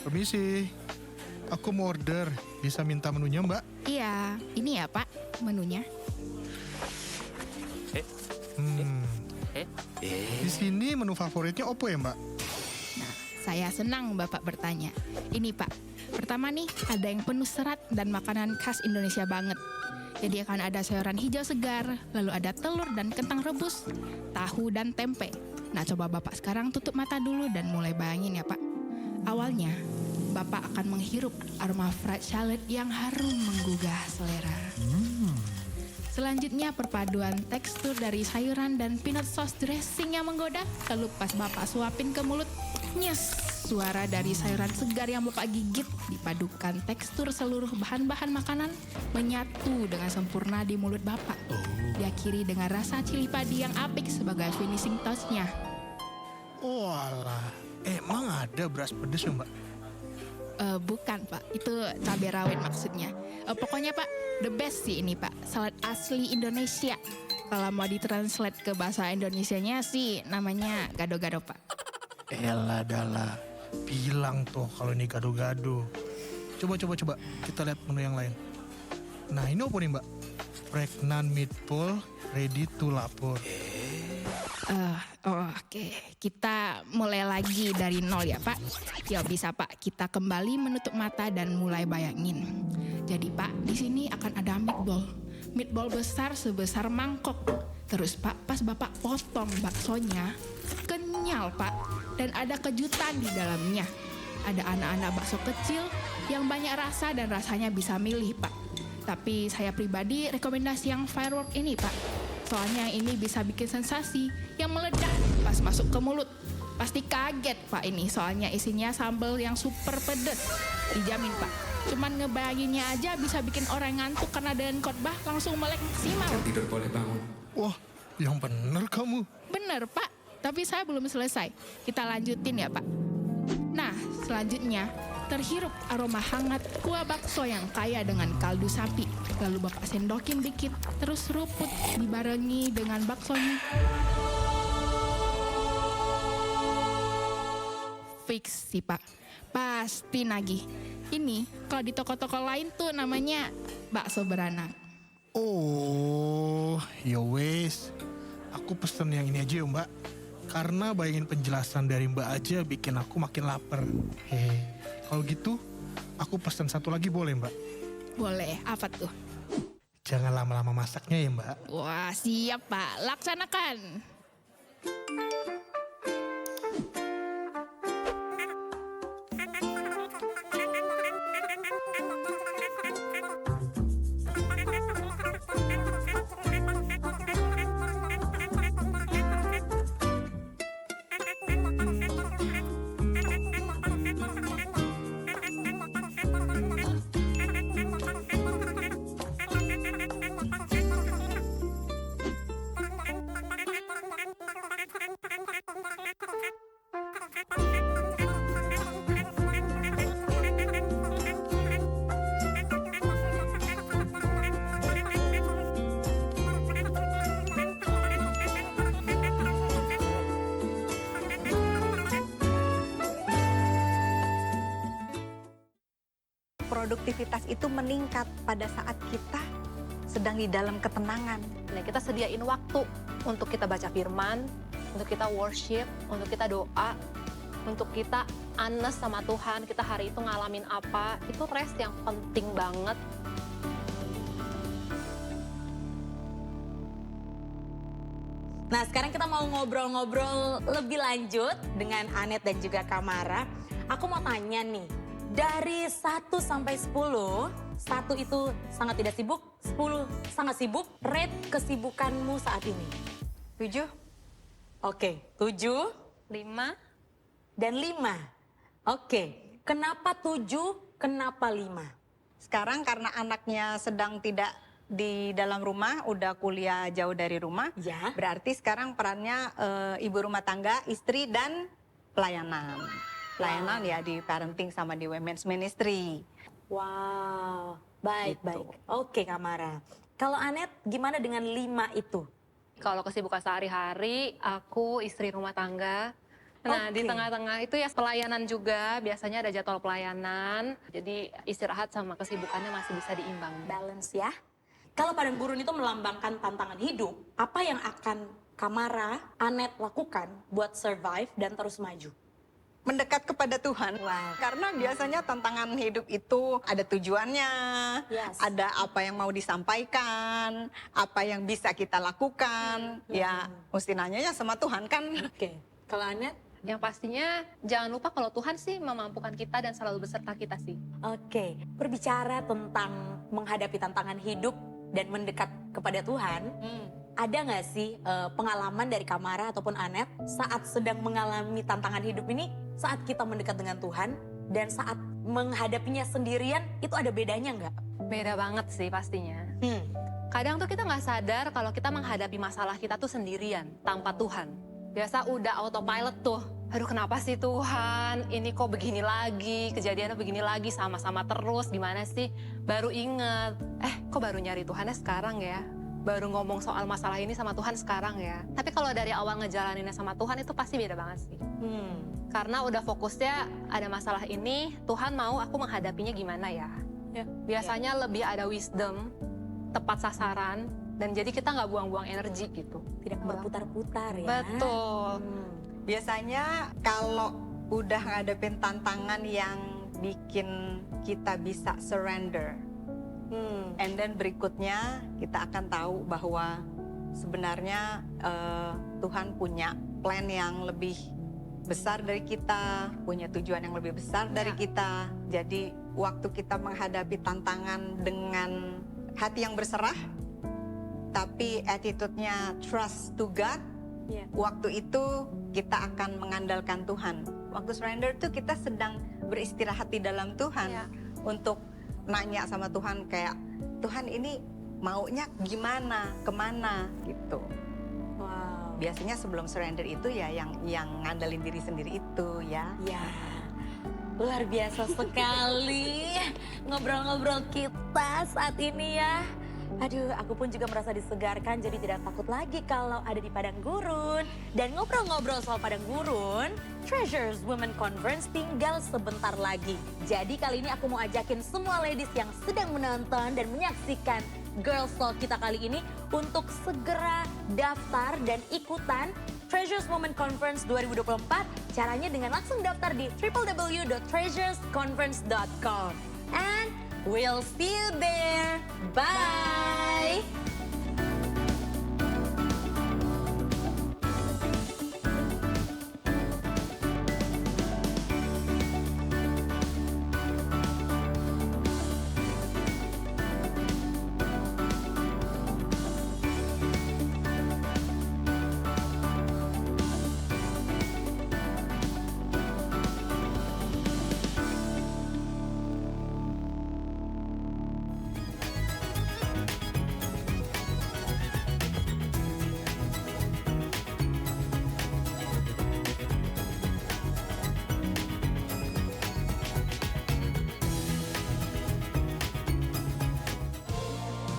Permisi, aku mau order. Bisa minta menunya, Mbak? Iya, ini ya Pak, menunya. Di sini menu favoritnya opo ya, Mbak? Nah, saya senang Bapak bertanya. Ini Pak, pertama nih ada yang penuh serat dan makanan khas Indonesia banget. Jadi akan ada sayuran hijau segar, lalu ada telur dan kentang rebus, tahu dan tempe. Nah, coba Bapak sekarang tutup mata dulu dan mulai bayangin ya Pak. Awalnya, Bapak akan menghirup aroma fried salad yang harum menggugah selera. Selanjutnya perpaduan tekstur dari sayuran dan peanut sauce dressing yang menggoda. Lalu pas Bapak suapin ke mulut, nyes, suara dari sayuran segar yang Bapak gigit dipadukan tekstur seluruh bahan-bahan makanan menyatu dengan sempurna di mulut Bapak. Diakhiri dengan rasa cili padi yang apik sebagai finishing touch-nya. Walah, emang ada beras pedes ya, Mbak? Bukan Pak, itu cabai rawit maksudnya. Pokoknya Pak, the best sih ini Pak, salad asli Indonesia. Kalau mau ditranslate ke bahasa Indonesianya sih namanya gado-gado Pak. Elah Dala, bilang tuh kalau ini gado-gado. Coba, kita lihat menu yang lain. Nah ini apa nih, Mbak? Pregnant meatball ready to lapor. Oke, kita mulai lagi dari nol ya Pak. Ya bisa Pak, kita kembali menutup mata dan mulai bayangin. Jadi Pak, di sini akan ada meatball. Meatball besar sebesar mangkok. Terus Pak, pas Bapak potong baksonya, kenyal Pak. Dan ada kejutan di dalamnya. Ada anak-anak bakso kecil yang banyak rasa dan rasanya bisa milih Pak. Tapi saya pribadi rekomendasi yang firework ini Pak. Soalnya ini bisa bikin sensasi yang meledak pas masuk ke mulut. Pasti kaget Pak ini, soalnya isinya sambal yang super pedes. Dijamin Pak, cuman ngebayanginnya aja bisa bikin orang ngantuk karena dengan khotbah langsung melek maksimal. Yang tidur boleh bangun. Wah, yang bener kamu. Bener Pak, tapi saya belum selesai. Kita lanjutin ya Pak. Nah, selanjutnya terhirup aroma hangat kuah bakso yang kaya dengan kaldu sapi. Lalu Bapak sendokin dikit, terus seruput dibarengi dengan baksonya. Fix sih Pak, pasti nagih. Ini kalau di toko-toko lain tuh namanya bakso beranak. Oh, ya wes. Aku pesen yang ini aja ya, Mbak. Karena bayangin penjelasan dari Mbak aja bikin aku makin lapar. Kalau gitu, aku pesen satu lagi boleh, Mbak? Boleh, apa tuh? Jangan lama-lama masaknya ya, Mbak. Wah, siap Pak, laksanakan. Produktivitas itu meningkat pada saat kita sedang di dalam ketenangan. Nah, kita sediain waktu untuk kita baca firman, untuk kita worship, untuk kita doa, untuk kita honest sama Tuhan, kita hari itu ngalamin apa, itu rest yang penting banget. Nah, sekarang kita mau ngobrol-ngobrol lebih lanjut dengan Anet dan juga Kamara. Aku mau tanya nih, dari 1 sampai 10, 1 itu sangat tidak sibuk, 10 sangat sibuk, rate kesibukanmu saat ini? 7, Oke, 7 5, dan 5. Oke, kenapa 7, kenapa 5? Sekarang karena anaknya sedang tidak di dalam rumah, udah kuliah jauh dari rumah, Ya. berarti sekarang perannya ibu rumah tangga, istri, dan pelayanan. Pelayanan ya di parenting sama di women's ministry. Wow, baik, Gitu. baik. Oke, Kamara. Kalau Anet, gimana dengan 5 itu? Kalau kesibukan sehari-hari, aku istri rumah tangga, Nah, di Oke. tengah-tengah itu ya pelayanan juga, biasanya ada jadwal pelayanan. Jadi istirahat sama kesibukannya masih bisa diimbang. Balance ya. Kalau padang gurun itu melambangkan tantangan hidup, apa yang akan Kamara, Anet lakukan buat survive dan terus maju? Mendekat kepada Tuhan. Wow. Karena biasanya tantangan hidup itu ada tujuannya, Yes. ada apa yang mau disampaikan, apa yang bisa kita lakukan. Ya, mesti nanyanya sama Tuhan kan. Oke. Kalau Anet? Yang pastinya jangan lupa kalau Tuhan sih memampukan kita dan selalu beserta kita sih. Oke. Berbicara tentang menghadapi tantangan hidup dan mendekat kepada Tuhan, ada nggak sih pengalaman dari Kamara ataupun Anet saat sedang mengalami tantangan hidup ini, saat kita mendekat dengan Tuhan dan saat menghadapinya sendirian, itu ada bedanya nggak? Beda banget sih pastinya. Kadang tuh kita nggak sadar kalau kita menghadapi masalah kita tuh sendirian, tanpa Tuhan. Biasa udah autopilot tuh. Aduh kenapa sih Tuhan, ini kok begini lagi, kejadiannya begini lagi, sama-sama terus, gimana sih? Baru inget, kok baru nyari Tuhannya sekarang ya? Baru ngomong soal masalah ini sama Tuhan sekarang ya? Tapi kalau dari awal ngejalaninnya sama Tuhan itu pasti beda banget sih. Karena udah fokusnya ada masalah ini, Tuhan mau aku menghadapinya gimana ya? Biasanya lebih ada wisdom, tepat sasaran, dan jadi kita nggak buang-buang energi gitu. Tidak berputar-putar ya. Betul. Biasanya kalau udah ngadepin tantangan yang bikin kita bisa surrender, and then berikutnya kita akan tahu bahwa sebenarnya Tuhan punya plan yang lebih besar dari kita, punya tujuan yang lebih besar dari kita. Jadi waktu kita menghadapi tantangan dengan hati yang berserah, tapi attitude-nya trust to God, waktu itu kita akan mengandalkan Tuhan. Waktu surrender tuh kita sedang beristirahat di dalam Tuhan untuk nanya sama Tuhan kayak, Tuhan ini maunya gimana, kemana gitu. Wow. Biasanya sebelum surrender itu ya yang ngandelin diri sendiri itu ya. Ya, luar biasa sekali ngobrol-ngobrol kita saat ini ya. Aduh, aku pun juga merasa disegarkan, jadi tidak takut lagi kalau ada di padang gurun. Dan ngobrol-ngobrol soal padang gurun, Treasures Women Conference tinggal sebentar lagi. Jadi kali ini aku mau ajakin semua ladies yang sedang menonton dan menyaksikan Girls Talk kita kali ini untuk segera daftar dan ikutan Treasures Women Conference 2024. Caranya dengan langsung daftar di www.treasuresconference.com. And we'll see you there. Bye.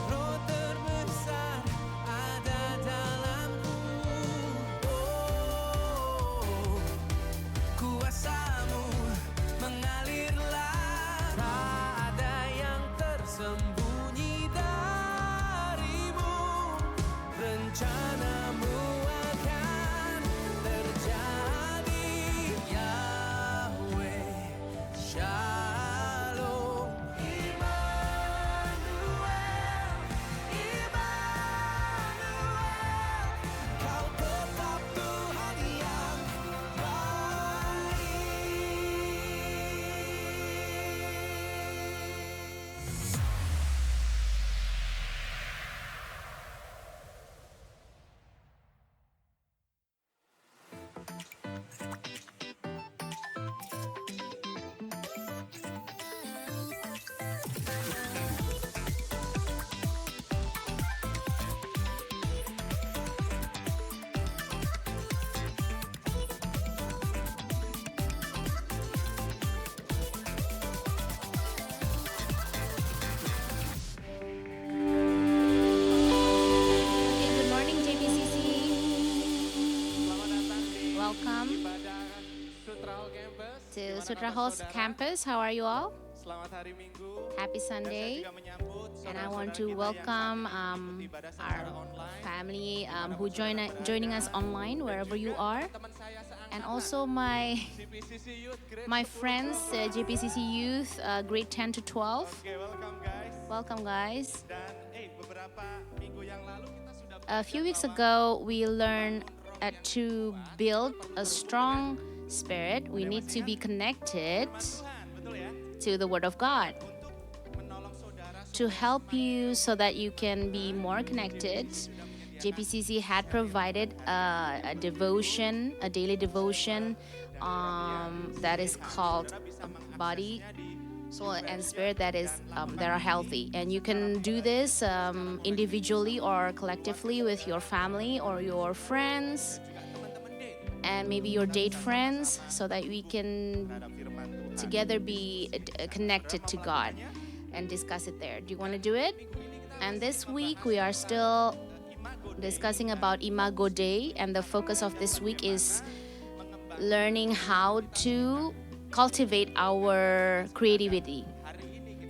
Roh terbesar ada dalamku, kuasamu mengalirlah, tak ada yang tersembunyi darimu, rencanamu akan terjadi, Yahweh Shalom. Kau tetap Tuhan yang baik. to Sutra House Campus. How are you all? Selamat hari Minggu. Happy Dan saya Sunday. juga menyambut And I saudara-saudara want to kita welcome yang saat ini mengikuti ibadah our secara online. family who joining us online wherever you are, Teman saya seangkatan, and also my CPCC Youth Grade my 10 to friends 12. JPCC Youth grade 10 to 12. Oke, welcome guys. Welcome, guys. Dan beberapa minggu yang lalu kita sudah A few weeks ago, we learned to build a strong spirit. We need to be connected Tuhan, betul ya? to the Word of God Untuk menolong saudara to help you so that you can be more connected. JPCC had provided a devotion, a daily devotion that is called Body, Soul, and Spirit that are healthy. And you can do this individually or collectively with your family or your friends and maybe your date friends, so that we can together be connected to God and discuss it there. Do you want to do it? And this week we are still discussing about Imago Day, and the focus of this week is learning how to cultivate our creativity.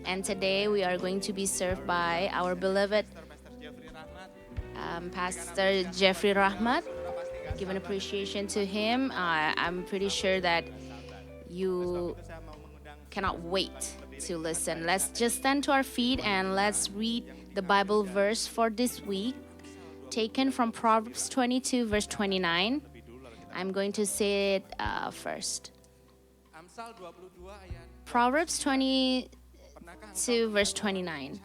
And today we are going to be served by our beloved Pastor Jeffrey Rahmat. Give an appreciation to him. I'm pretty sure that you cannot wait to listen. Let's just stand to our feet and let's read the Bible verse for this week, taken from Proverbs 22, verse 29. I'm going to say it first. Amsal 22 ayat. Proverbs 22, verse 29.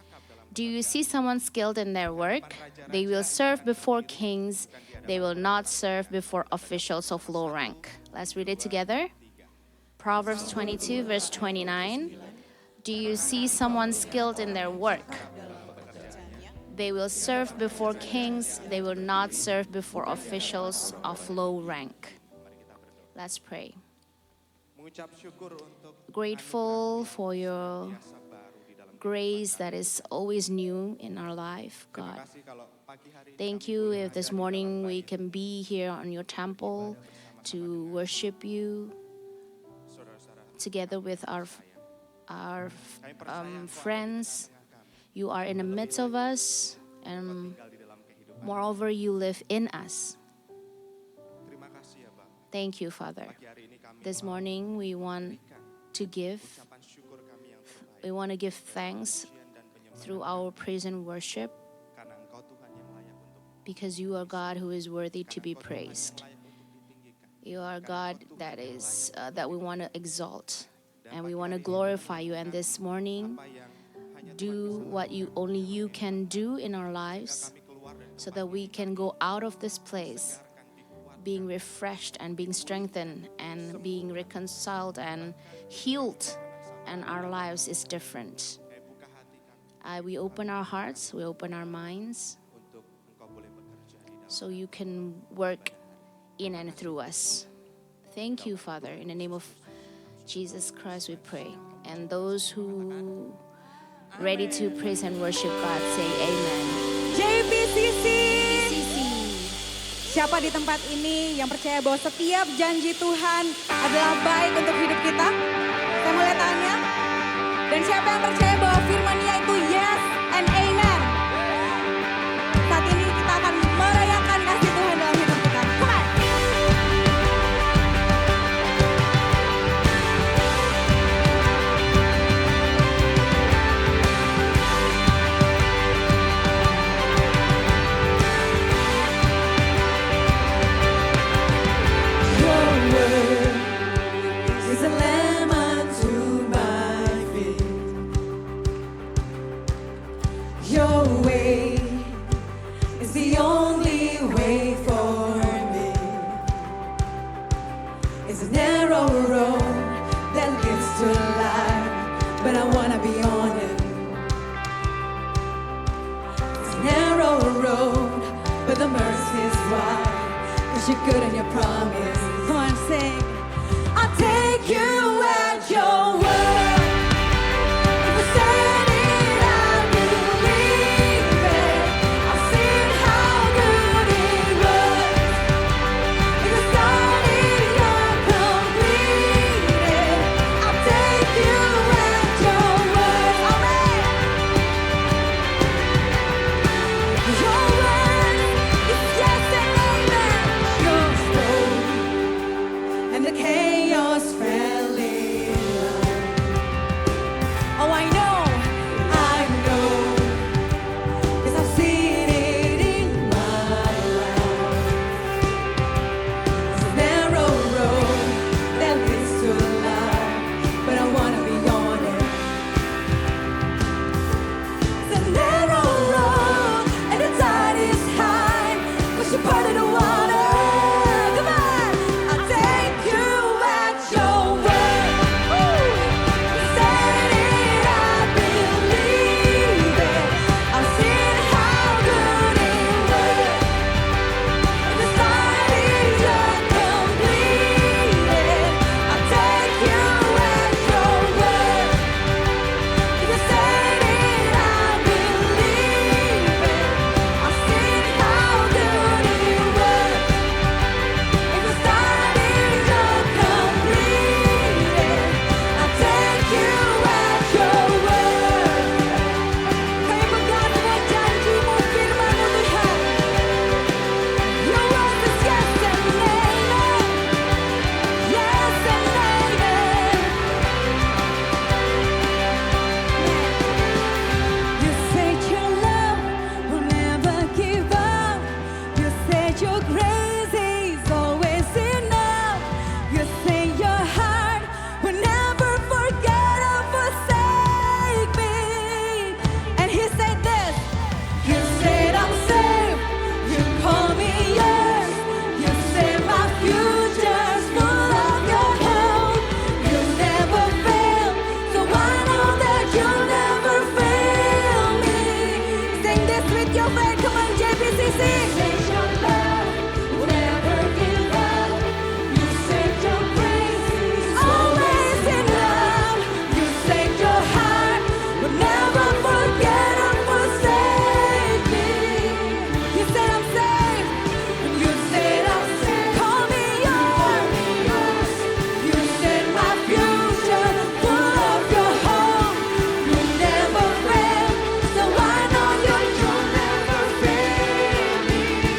Do you see someone skilled in their work? They will serve before kings. They will not serve before officials of low rank. Let's read it together. Proverbs 22, verse 29. Do you see someone skilled in their work? They will serve before kings. They will not serve before officials of low rank. Let's pray. Mengucap syukur untuk Grateful for your grace that is always new in our life, God. kasih kalau pagi hari ini Thank you if this morning we can be here on your temple to worship you together with our friends. You are in the midst of us, and moreover, you live in us. terima kasih ya Bang. Thank you, Father. Pagi hari ini kami This morning we want to give. ucapan syukur kami yang terbaik We want to give thanks dan penyembah through our praise and worship, karena Engkau Tuhan yang layak untuk because you are God who is worthy to be praised. layak untuk ditinggikan. You are God that is that we want to exalt, and we want to glorify you. And this morning, Apa yang hanya do what only you can do in our lives, kami keluar dari so that we can go out of this place being refreshed and being strengthened and being reconciled and healed, and our lives is different. buka hati kami We open our hearts, we open our minds, untuk Engkau boleh bekerja di dalam so you can work in and through us. Thank you, Father. In the name of Jesus Christ we pray. And those who ready to praise and worship God say amen. JPCC. CC. Siapa di tempat ini yang percaya bahwa setiap janji Tuhan adalah baik untuk hidup kita? Saya mau lihat tangannya. Dan siapa yang percaya bahwa firman-Nya itu yes and amen? Saat ini kita akan merayakan kasih Tuhan dalam hidup kita. Come on. is a lamb unto my feet. Your way is the only way for me. It's a narrow road that leads to life, but I wanna be on it. It's a narrow road, but the mercy is wide, 'cause you're good and your promise. Come on, sing. I'll take you at your word. If you said it, I believe it. I've seen how good it was. If you started, you'll complete it. your faith, come on JPCC. Sing your love, never give up. You sing your praise, always in love. You sing your heart, but never forget or forsake me. You said I'm safe, and you said I'm safe. Call me yours. You said my future full of your hope. You never fail, so I know you'll never fail me.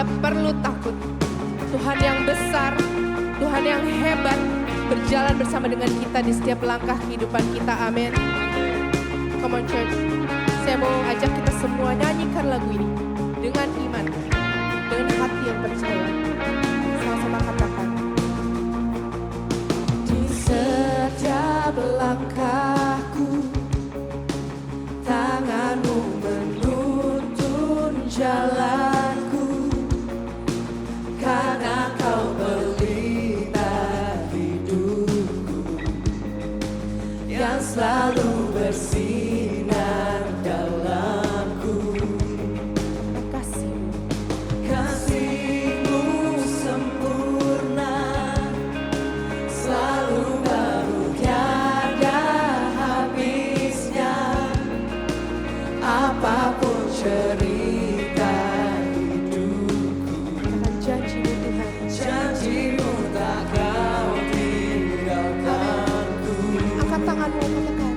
tidak perlu takut. Tuhan yang besar, Tuhan yang hebat, berjalan bersama dengan kita di setiap langkah kehidupan kita. Amin. Come on church. Saya mau ajak kita semua nyanyikan lagu ini dengan iman, dengan hati yang percaya. Sama-sama katakan. Di setiap langkahku, tanganmu menuntun jalanku, karena kau pelita hidupku yang selalu bersinar dalamku. Kasih-Mu sempurna, selalu baru, tiada habisnya. Apapun cerita hidupku, janji-Mu Tuhan, janji-Mu tak kau tinggalkanku. Angkat tanganmu, katakan.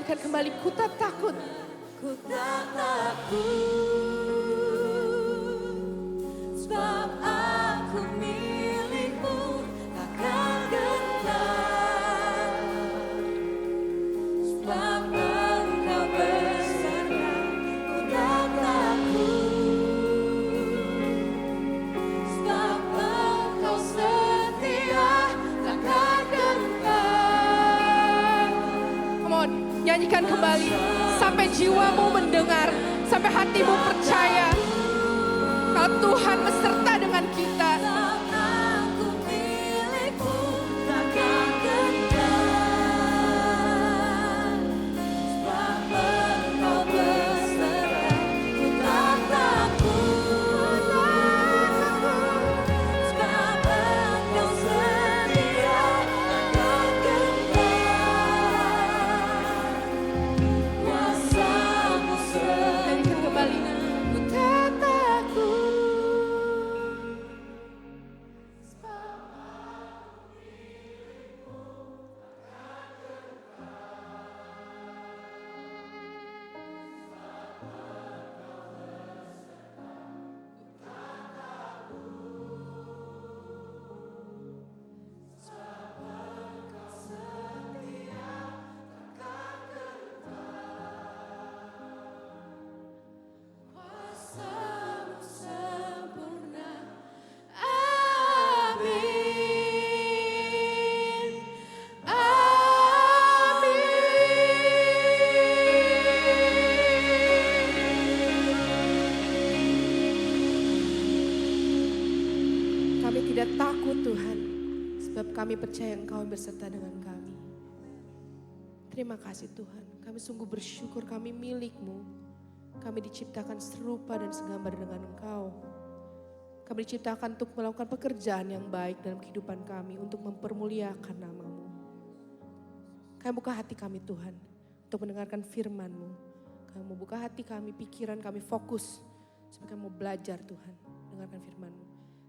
nyanyikan kembali, ku tak takut. Ku tak takut, sebab aku milikmu, takkan gentar. Sebab engkau beserta, ku tak takut. Sebab engkau setia, takkan gentar. Come on, nyanyikan kembali sampai jiwamu mendengar, sampai hatimu percaya kalau Tuhan beserta dengan kita. Aku milikmu, takkan gentar. Sebab engkau beserta, ku tak takut. Sebab engkau setia, takkan gentar. Kuasamu Nyanyikan kembali, ku tak takut. kuasamu sempurna. Amin. Kami tidak takut Tuhan, sebab kami percaya Engkau yang beserta dengan kami. Terima kasih Tuhan, kami sungguh bersyukur kami milik-Mu. Kami diciptakan serupa dan segambar dengan Engkau. Kami diciptakan untuk melakukan pekerjaan yang baik dalam kehidupan kami, untuk mempermuliakan nama-Mu. Kami buka hati kami Tuhan, untuk mendengarkan firman-Mu. Kami mau buka hati kami, pikiran kami fokus, supaya kami mau belajar Tuhan, dengarkan firman-Mu.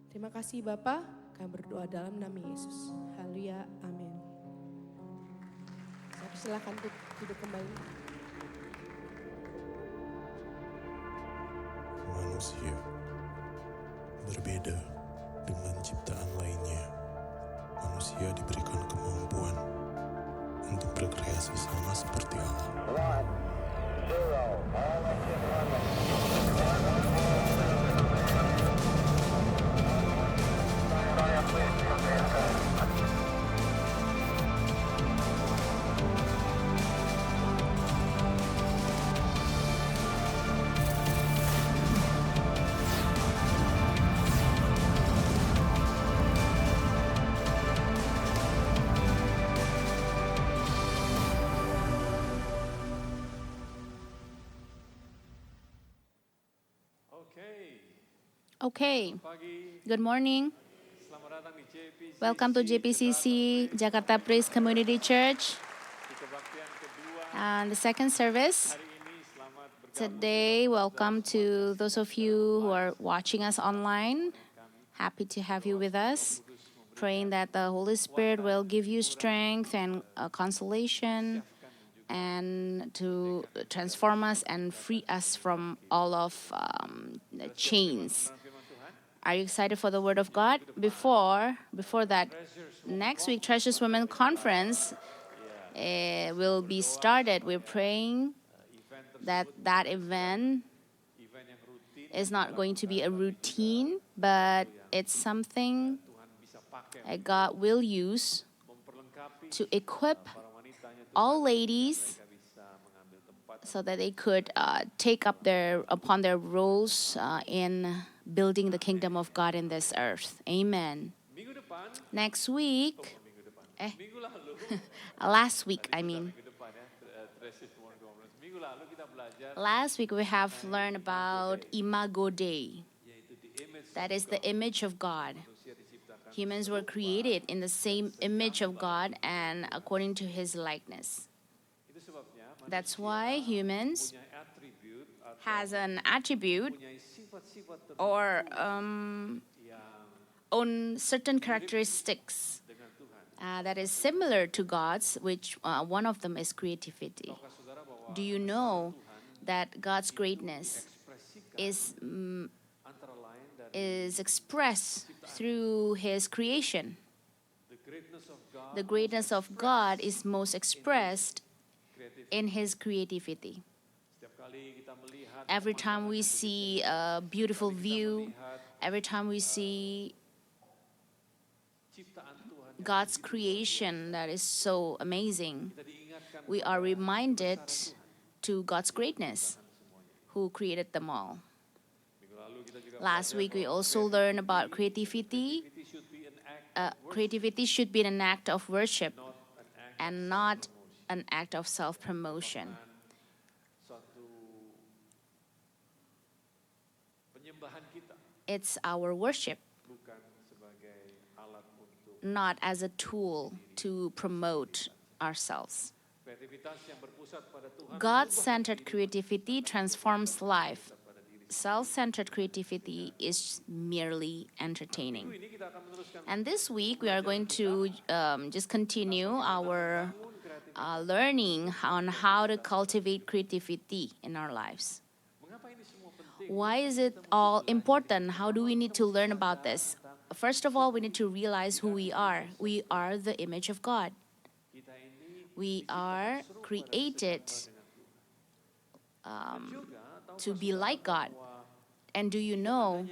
Terima kasih Bapa, kami berdoa dalam nama Yesus. Haleluya, amin. Saya persilakan untuk duduk kembali. Manusia berbeda dengan ciptaan lainnya. Manusia diberikan kemampuan untuk berkreasi sama seperti Allah. Okay, good morning. Welcome to JPCC, Jakarta Praise Community Church. And the second service. Today, welcome to those of you who are watching us online. Happy to have you with us. Praying that the Holy Spirit will give you strength and consolation and to transform us and free us from all of the chains. Are you excited for the Word of God? Before that, next week, Treasures Women Conference will be started. We're praying that event is not going to be a routine, but it's something that God will use to equip all ladies so that they could take up upon their roles in building the kingdom of God in this earth. Amen. Next week, last week, I mean. Last week we have learned about Imago Dei. That is the image of God. Humans were created in the same image of God and according to His likeness. That's why humans has an attribute or own certain characteristics that is similar to God's, which one of them is creativity. Do you know that God's greatness is expressed through His creation? The greatness of God is most expressed in His creativity. Every time we see a beautiful view, every time we see God's creation that is so amazing, we are reminded to God's greatness, who created them all. Last week, we also learned about creativity. Creativity should be an act of worship and not an act of self-promotion. It's our worship, not as a tool to promote ourselves. God-centered creativity transforms life. Self-centered creativity is merely entertaining. And this week, we are going to just continue our learning on how to cultivate creativity in our lives. Why is it all important? How do we need to learn about this? First of all, we need to realize who we are. We are the image of God. We are created to be like God. And do you know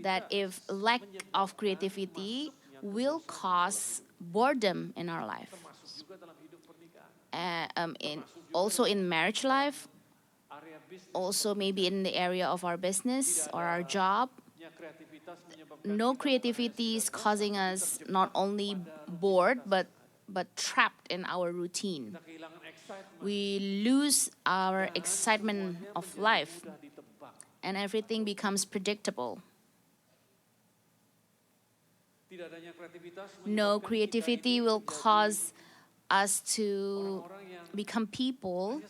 that if lack of creativity will cause boredom in our life? Also in marriage life, also maybe in the area of our business or our job. No creativity is causing us not only bored, but trapped in our routine. We lose our excitement of life, and everything becomes predictable. No creativity will cause us to become people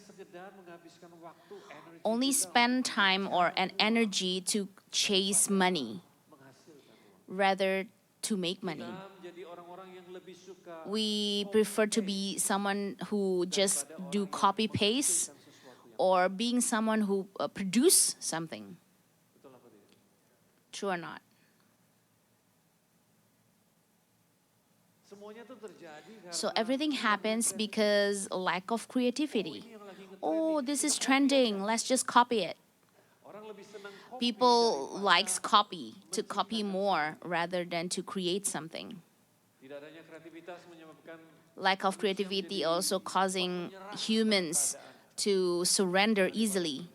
only spend time or an energy to chase money rather to make money. We prefer to be someone who just do copy paste or being someone who produce something. True or not? So everything happens because lack of creativity. Oh, this is trending, let's just copy it. People likes to copy more rather than to create something. Lack of creativity also causing humans to surrender easily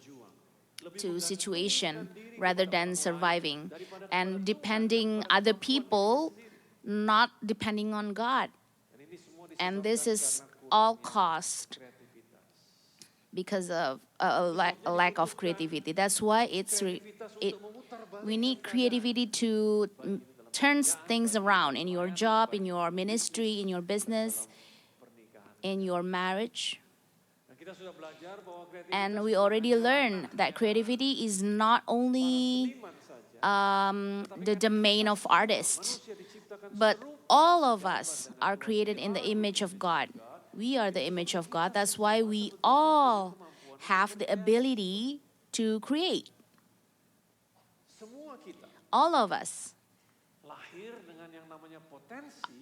to situation rather than surviving and depending other people, not depending on God. And this is all caused because of a lack of creativity. That's why we need creativity to turn things around in your job, in your ministry, in your business, in your marriage. And we already learned that creativity is not only the domain of artists, but all of us are created in the image of God. We are the image of God. That's why we all have the ability to create. All of us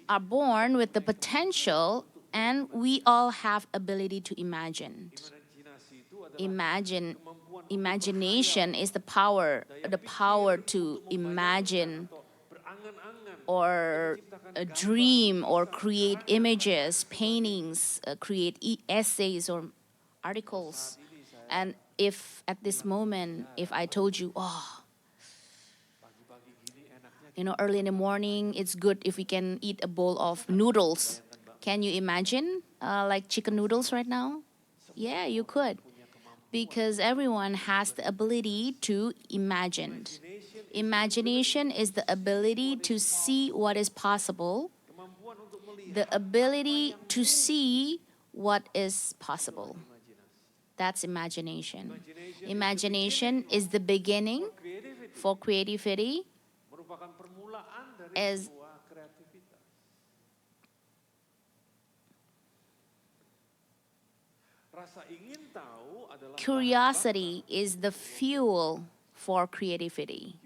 are born with the potential, and we all have ability to imagine. Imagination is the power to imagine or dream or create images, paintings, create essays or articles. And if at this moment, if I told you, early in the morning, it's good if we can eat a bowl of noodles. Can you imagine like chicken noodles right now? Yeah, you could. Because everyone has the ability to imagine. Imagination is the ability to see what is possible, the ability to see what is possible. That's imagination. Imagination is the beginning for creativity. Curiosity is the fuel for creativity.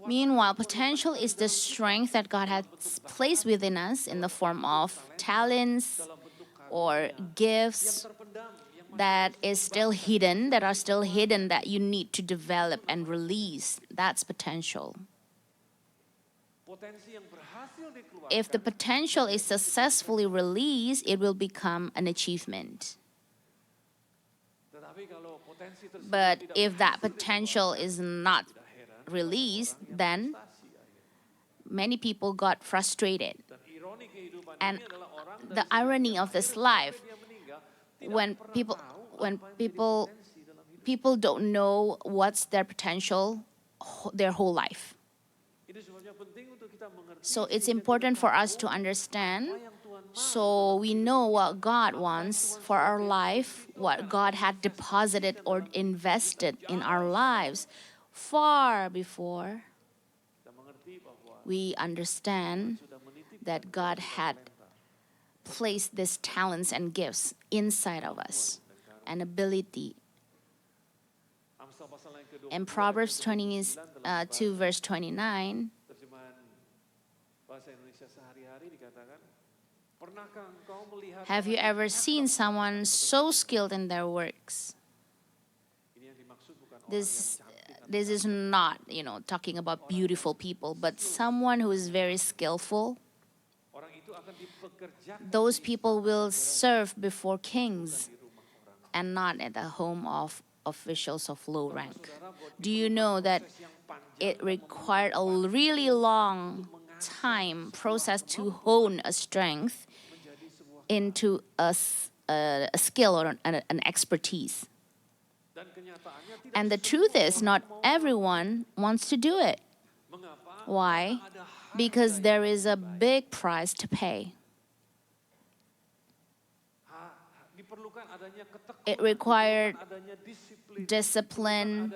Meanwhile, potential is the strength that God has placed within us in the form of talents or gifts that are still hidden that you need to develop and release. That's potential. If the potential is successfully released, it will become an achievement. But if that potential is not released, then many people got frustrated. And the irony of this life, when people don't know what's their potential their whole life. So it's important for us to understand, so we know what God wants for our life, what God had deposited or invested in our lives far before we understand that God had placed these talents and gifts inside of us, an ability. In Proverbs 22 verse 29, have you ever seen someone so skilled in their works? This is not, talking about beautiful people, but someone who is very skillful. Those people will serve before kings and not at the home of officials of low rank. Do you know that it required a really long process to hone a strength into a skill or an expertise? And the truth is, not everyone wants to do it. Why? Because there is a big price to pay. It required discipline,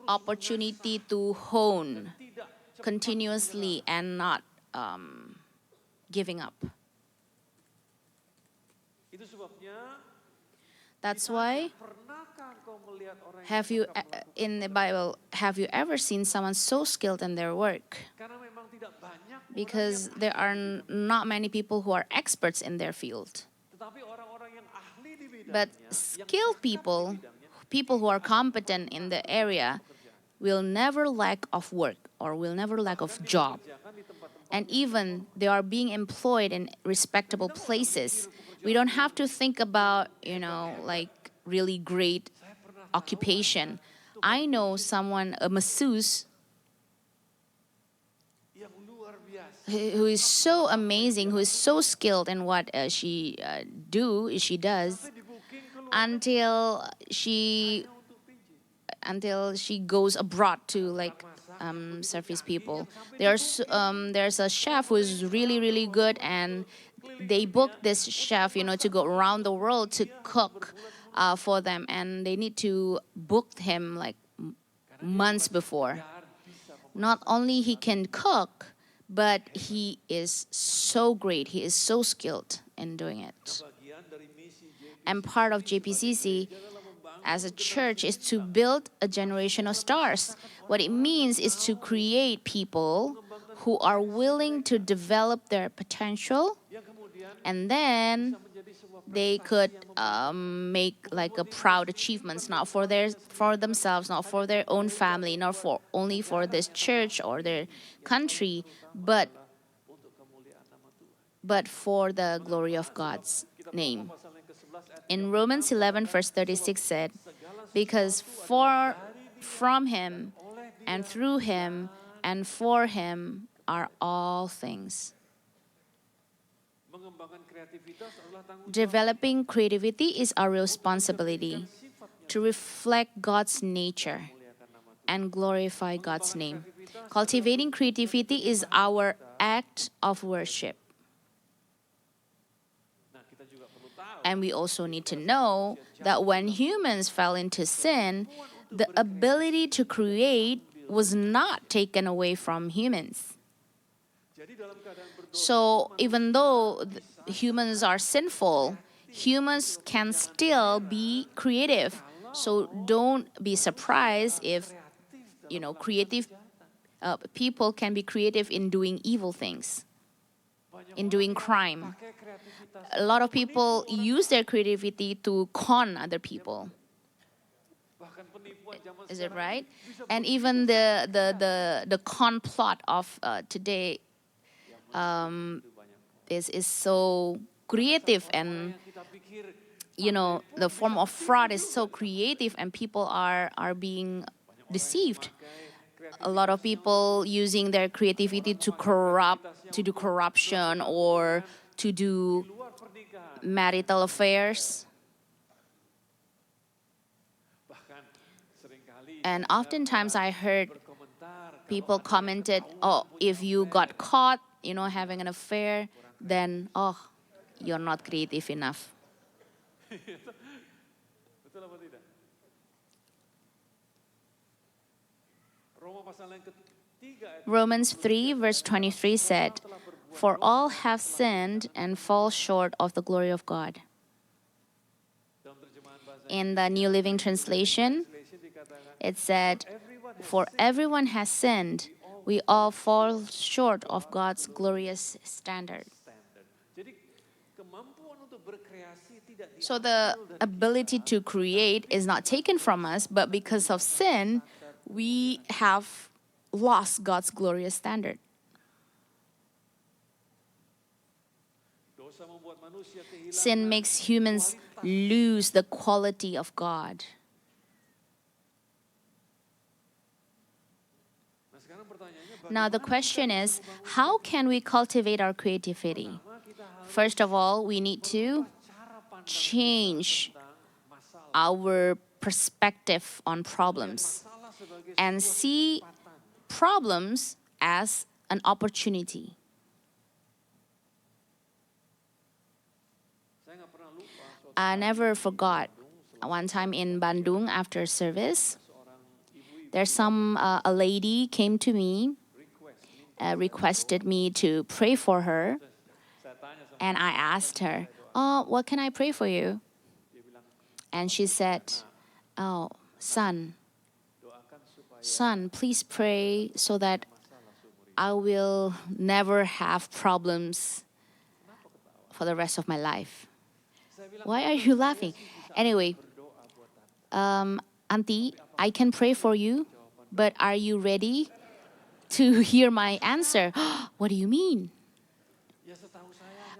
opportunity to hone continuously and not giving up. That's why, in the Bible, have you ever seen someone so skilled in their work? Because there are not many people who are experts in their field. But skilled people who are competent in the area, will never lack of work or will never lack of job. And even they are being employed in respectable places. We don't have to think about, like really great occupation. I know someone, a masseuse, who is so amazing, who is so skilled in what she does, until she goes abroad to service people. There's a chef who is really, really good, and they booked this chef, to go around the world to cook for them, and they need to book him months before. Not only he can cook, but he is so great. He is so skilled in doing it. And part of JPCC as a church is to build a generation of stars. What it means is to create people who are willing to develop their potential, and then they could make a proud achievements, not for themselves, not for their own family, not only for this church or their country, but for the glory of God's name. In Romans 11 verse 36 said, because from him and through him and for him are all things. Developing creativity is our responsibility to reflect God's nature and glorify God's name. Cultivating creativity is our act of worship. And we also need to know that when humans fell into sin, the ability to create was not taken away from humans. So even though humans are sinful, humans can still be creative. So don't be surprised if, creative people can be creative in doing evil things, in doing crime. A lot of people use their creativity to con other people. Is it right? And even the con plot of today is so creative, and the form of fraud is so creative, and people are being deceived. A lot of people using their creativity to do corruption, or to do marital affairs. And oftentimes I heard people commented, oh, if you got caught, having an affair, then, oh, you're not creative enough. Romans 3 verse 23 said, "For all have sinned and fall short of the glory of God." In the New Living Translation, it said, "For everyone has sinned, we all fall short of God's glorious standard." So the ability to create is not taken from us, but because of sin, we have lost God's glorious standard. Sin makes humans lose the quality of God. Now the question is, how can we cultivate our creativity? First of all, we need to change our perspective on problems and see problems as an opportunity. I never forgot one time in Bandung after service, there's a lady came to me, requested me to pray for her, and I asked her, "Oh, what can I pray for you?" And she said, "Oh, son, please pray so that I will never have problems for the rest of my life." Why are you laughing? Anyway, Auntie, I can pray for you, but are you ready to hear my answer? What do you mean?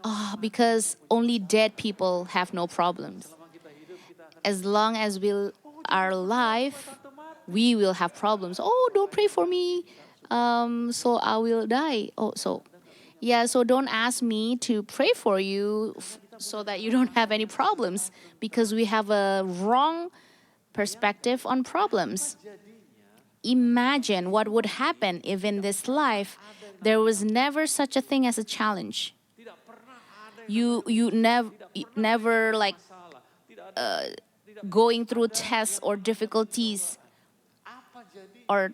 Oh, because only dead people have no problems. As long as we are alive, we will have problems. Oh, don't pray for me, so I will die. Oh, so don't ask me to pray for you so that you don't have any problems, because we have a wrong perspective on problems. Imagine what would happen if in this life there was never such a thing as a challenge. You never like going through tests or difficulties, or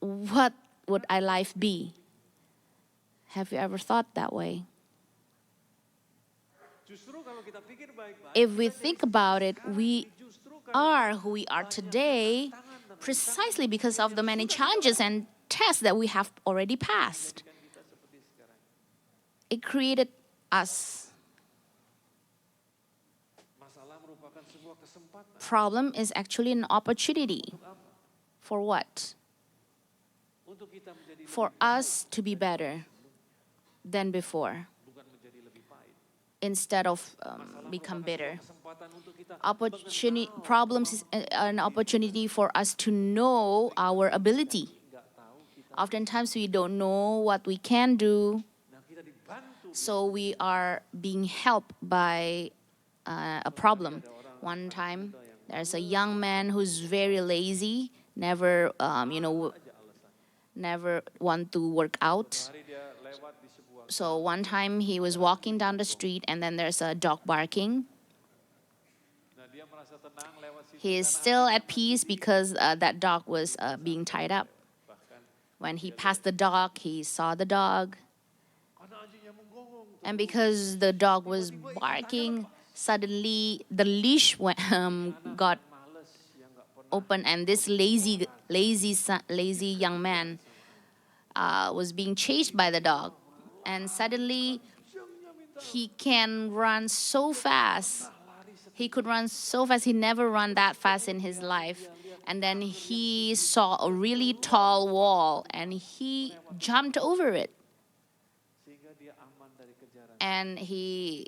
what would our life be? Have you ever thought that way? If we think about it, we are who we are today precisely because of the many challenges and tests that we have already passed. It created us. Problem is actually an opportunity. For what? For us to be better than before, instead of become bitter. Problems is an opportunity for us to know our ability. Oftentimes we don't know what we can do, so we are being helped by a problem. One time, there's a young man who's very lazy, never want to work out. So one time he was walking down the street, and then there's a dog barking. He is still at peace because that dog was being tied up. When he passed the dog, he saw the dog. And because the dog was barking, suddenly the leash got open, and this lazy young man was being chased by the dog. And suddenly he can run so fast. He could run so fast. He never run that fast in his life. And then he saw a really tall wall and he jumped over it. And he's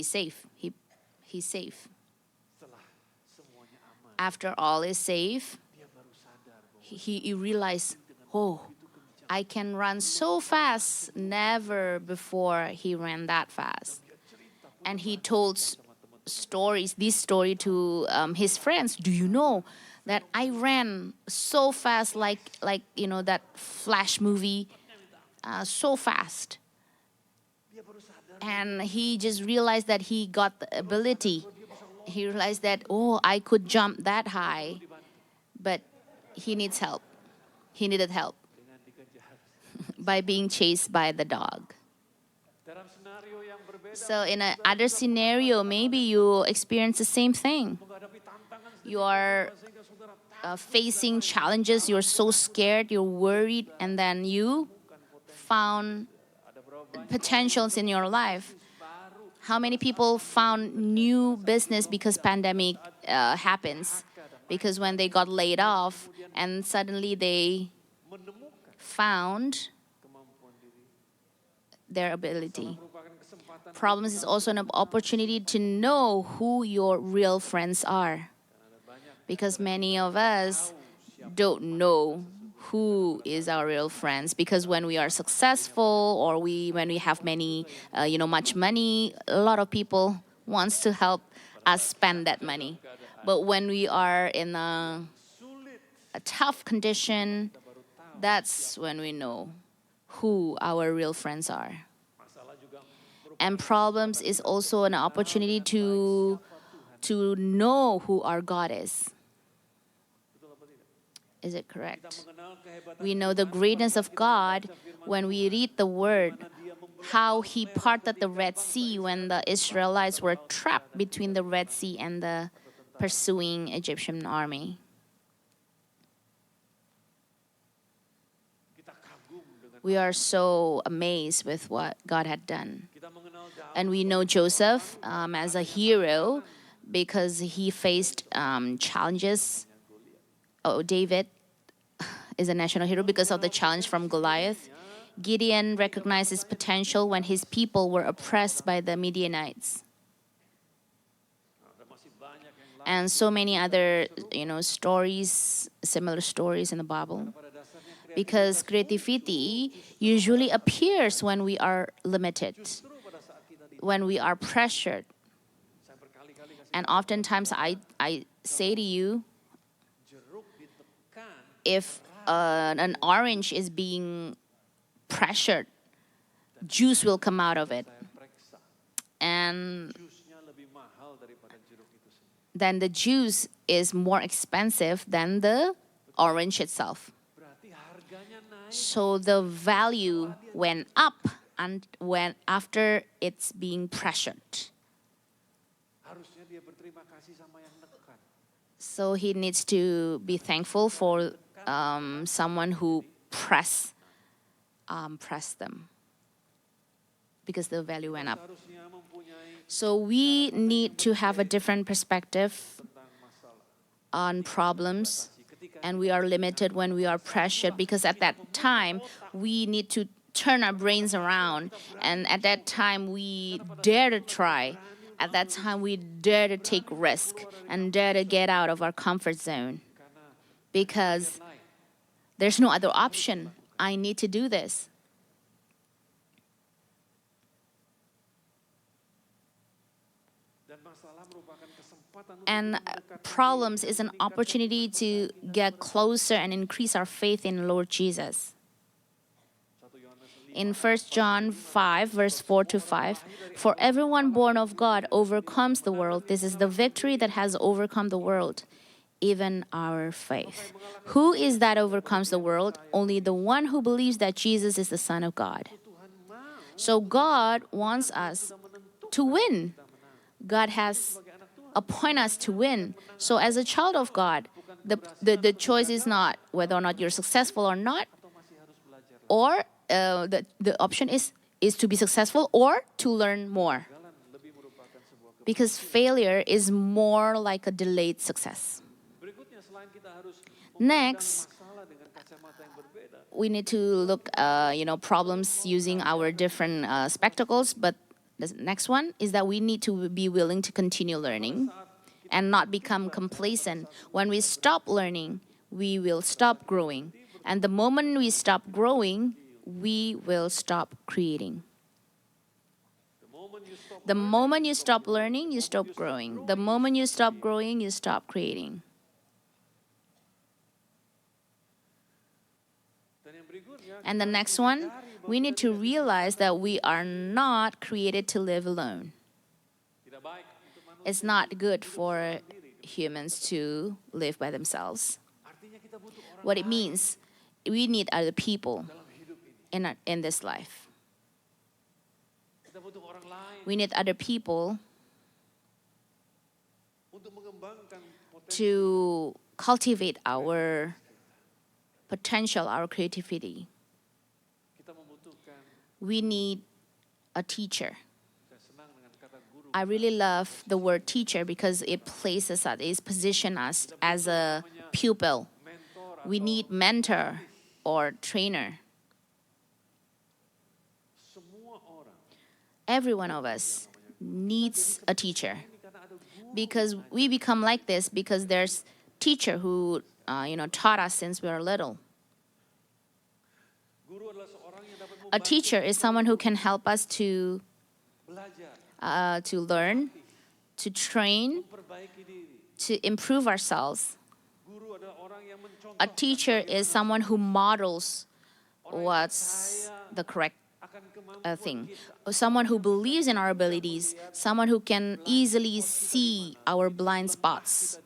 safe. He's safe. After all is safe, he realized, oh, I can run so fast. Never before he ran that fast. And he told this story to his friends. Do you know that I ran so fast, like that Flash movie, so fast? And he just realized that he got the ability. He realized that, oh, I could jump that high, but he needs help. He needed help by being chased by the dog. So in another scenario, maybe you experience the same thing. You are facing challenges, you're so scared, you're worried, and then you found potentials in your life. How many people found new business because pandemic happens? Because when they got laid off and suddenly they found their ability. Problems is also an opportunity to know who your real friends are. Because many of us don't know who is our real friends. Because when we are successful or when we have much money, a lot of people wants to help us spend that money. But when we are in a tough condition, that's when we know who our real friends are. And problems is also an opportunity to know who our God is. Is it correct? We know the greatness of God when we read the word, how he parted the Red Sea when the Israelites were trapped between the Red Sea and the pursuing Egyptian army. We are so amazed with what God had done. And we know Joseph as a hero because he faced challenges. David is a national hero because of the challenge from Goliath. Gideon recognized his potential when his people were oppressed by the Midianites. And so many other, stories, similar stories in the Bible. Because creativity usually appears when we are limited, when we are pressured. And oftentimes I say to you, if an orange is being pressured, juice will come out of it. And then the juice is more expensive than the orange itself. So the value went up and after it's being pressured. So he needs to be thankful for someone who press them because the value went up. So we need to have a different perspective on problems, and we are limited when we are pressured because at that time we need to turn our brains around, and at that time we dare to try. At that time we dare to take risk and dare to get out of our comfort zone because there's no other option. I need to do this. And problems is an opportunity to get closer and increase our faith in Lord Jesus. In 1 John 5, verse 4 to 5, for everyone born of God overcomes the world. This is the victory that has overcome the world, even our faith. Who is that overcomes the world? Only the one who believes that Jesus is the Son of God. So God wants us to win. God has appointed us to win. So as a child of God, the choice is not whether or not you're successful or not, or the option is to be successful or to learn more. Because failure is more like a delayed success. Next, we need to look, problems using our different spectacles. But the next one is that we need to be willing to continue learning and not become complacent. When we stop learning, we will stop growing. And the moment we stop growing, we will stop creating. The moment you stop learning, you stop growing. The moment you stop growing, you stop creating. And the next one, we need to realize that we are not created to live alone. It's not good for humans to live by themselves. What it means, we need other people in this life. We need other people to cultivate our potential, our creativity. We need a teacher. I really love the word teacher because it places us, it positions us as a pupil. We need mentor or trainer. Every one of us needs a teacher, because we become like this because there's teacher who taught us since we were little. A teacher is someone who can help us to learn, to train, to improve ourselves. A teacher is someone who models what's the correct thing. Someone who believes in our abilities, someone who can easily see our blind spots.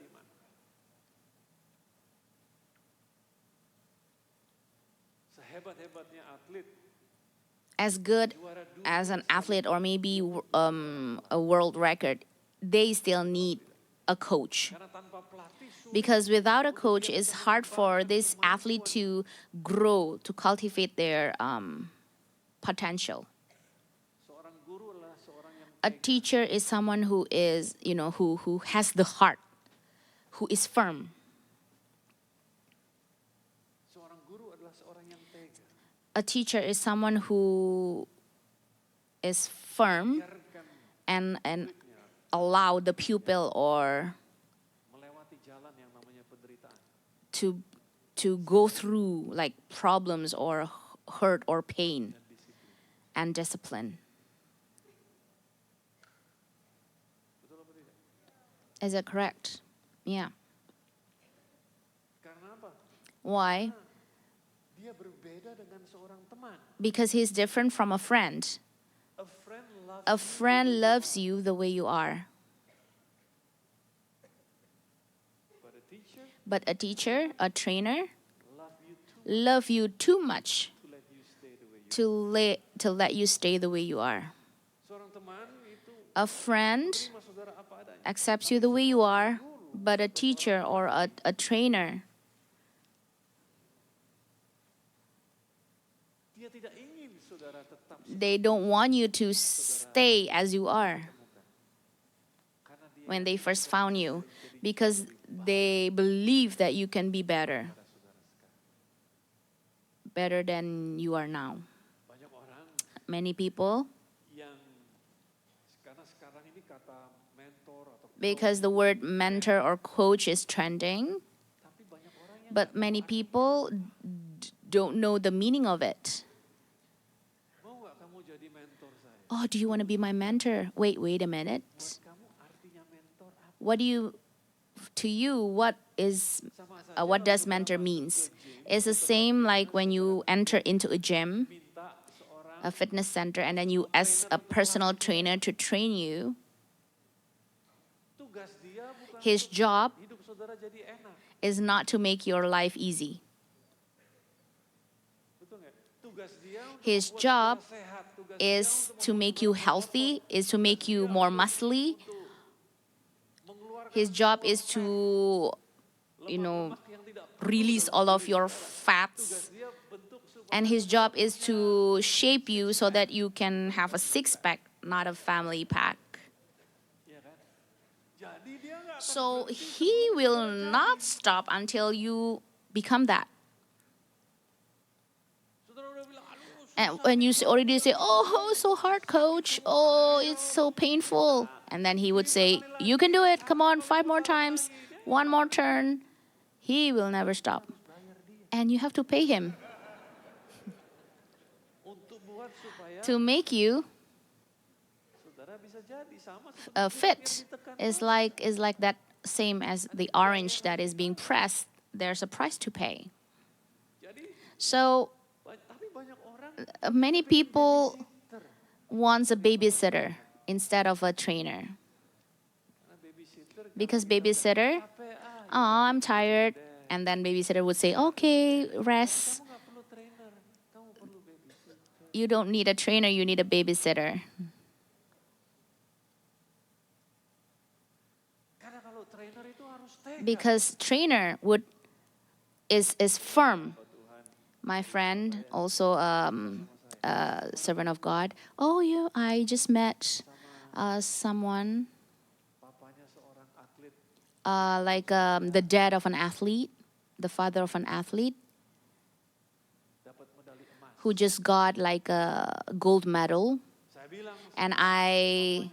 As good as an athlete or maybe a world record, they still need a coach. Because without a coach, it's hard for this athlete to grow, to cultivate their potential. A teacher is someone who is, who has the heart, who is firm. A teacher is someone who is firm and allow the pupil or to go through like problems or hurt or pain and discipline. Is it correct? Yeah. Why? Because he's different from a friend. A friend loves you the way you are. But a teacher, a trainer, love you too much to let you stay the way you are. A friend accepts you the way you are, but a teacher or a trainer they don't want you to stay as you are when they first found you, because they believe that you can be better than you are now. Many people, because the word mentor or coach is trending, but many people don't know the meaning of it. Oh, do you want to be my mentor? Wait a minute. What does mentor means? It's the same like when you enter into a gym a fitness center, and then you ask a personal trainer to train you, his job is not to make your life easy. His job is to make you healthy, is to make you more muscly. His job is to, release all of your fats. And his job is to shape you so that you can have a six-pack, not a family pack. So he will not stop until you become that. And when you already say, oh, so hard, coach. Oh, it's so painful. And then he would say, you can do it. Come on, 5 more times. 1 more turn. He will never stop. And you have to pay him to make you fit. Is like that same as the orange that is being pressed. There's a price to pay. So many people wants a babysitter instead of a trainer. Because babysitter, oh, I'm tired. And then babysitter would say, okay, rest. You don't need a trainer, you need a babysitter. Because trainer is firm. My friend, also a servant of God. Oh yeah, I just met someone the dad of an athlete, the father of an athlete, who just got like a gold medal. And I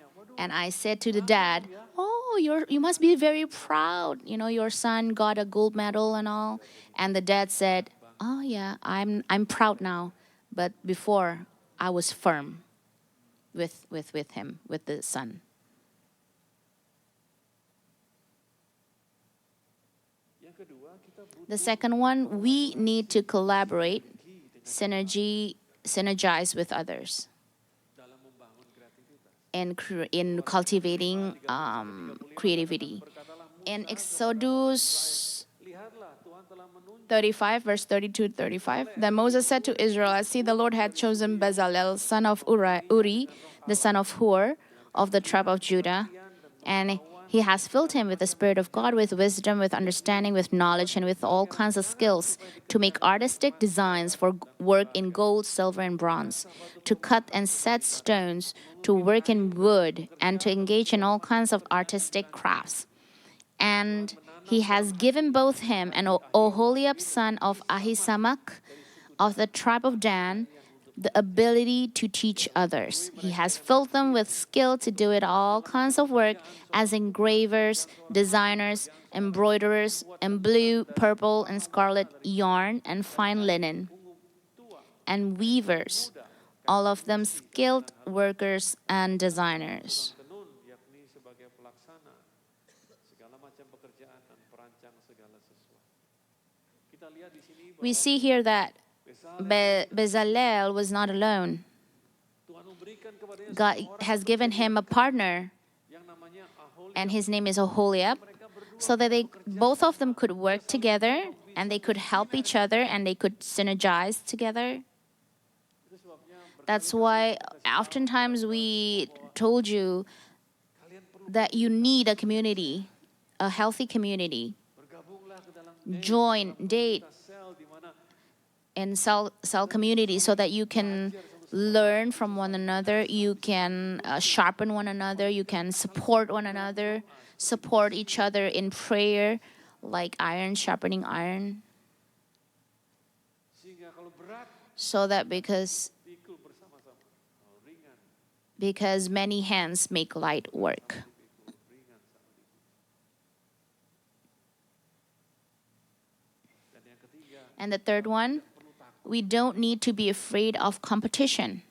said to the dad, oh, you must be very proud. Your son got a gold medal and all. And the dad said, oh yeah, I'm proud now. But before I was firm with him, with the son. The second one, we need to collaborate, synergize with others in cultivating creativity. In Exodus 35, verse 32-35, then Moses said to Israel, I see the Lord had chosen Bezalel, son of Uri, the son of Hur, of the tribe of Judah, and he has filled him with the Spirit of God, with wisdom, with understanding, with knowledge, and with all kinds of skills, to make artistic designs for work in gold, silver, and bronze, to cut and set stones, to work in wood, and to engage in all kinds of artistic crafts. And he has given both him and Oholiab, son of Ahisamach, of the tribe of Dan, the ability to teach others. He has filled them with skill to do it all kinds of work as engravers, designers, embroiderers, and blue, purple, and scarlet yarn, and fine linen, and weavers, all of them skilled workers and designers. We see here that Bezalel was not alone. God has given him a partner, and his name is Oholiab, so that both of them could work together, and they could help each other, and they could synergize together. That's why oftentimes we told you that you need a community, a healthy community. Join, date, and cell community so that you can learn from one another, you can sharpen one another, you can support one another, support each other in prayer, like iron sharpening iron. So that because many hands make light work. And the third one, we don't need to be afraid of competition.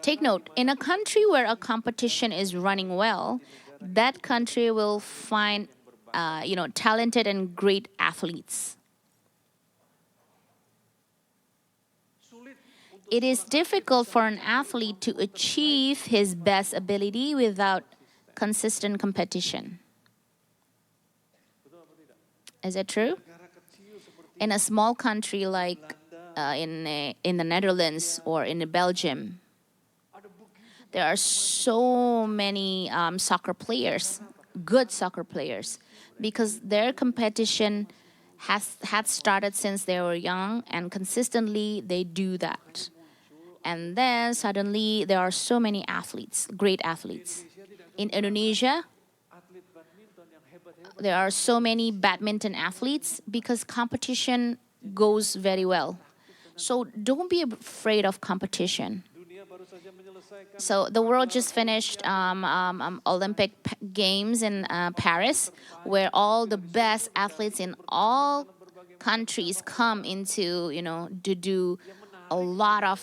Take note, in a country where a competition is running well, that country will find talented and great athletes. It is difficult for an athlete to achieve his best ability without consistent competition. Is it true? In a small country like in the Netherlands or in Belgium, there are so many soccer players, good soccer players, because their competition had started since they were young, and consistently they do that. And then suddenly there are so many athletes, great athletes. In Indonesia, there are so many badminton athletes because competition goes very well. So don't be afraid of competition. So the world just finished Olympic Games in Paris, where all the best athletes in all countries come into, to do a lot of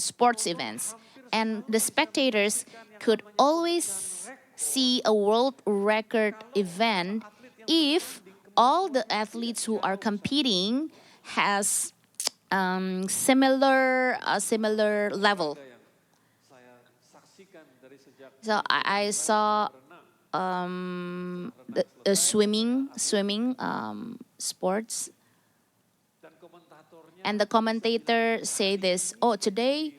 sports events. And the spectators could always see a world record event if all the athletes who are competing has similar level. So I saw the swimming sports, and the commentator say this: oh, today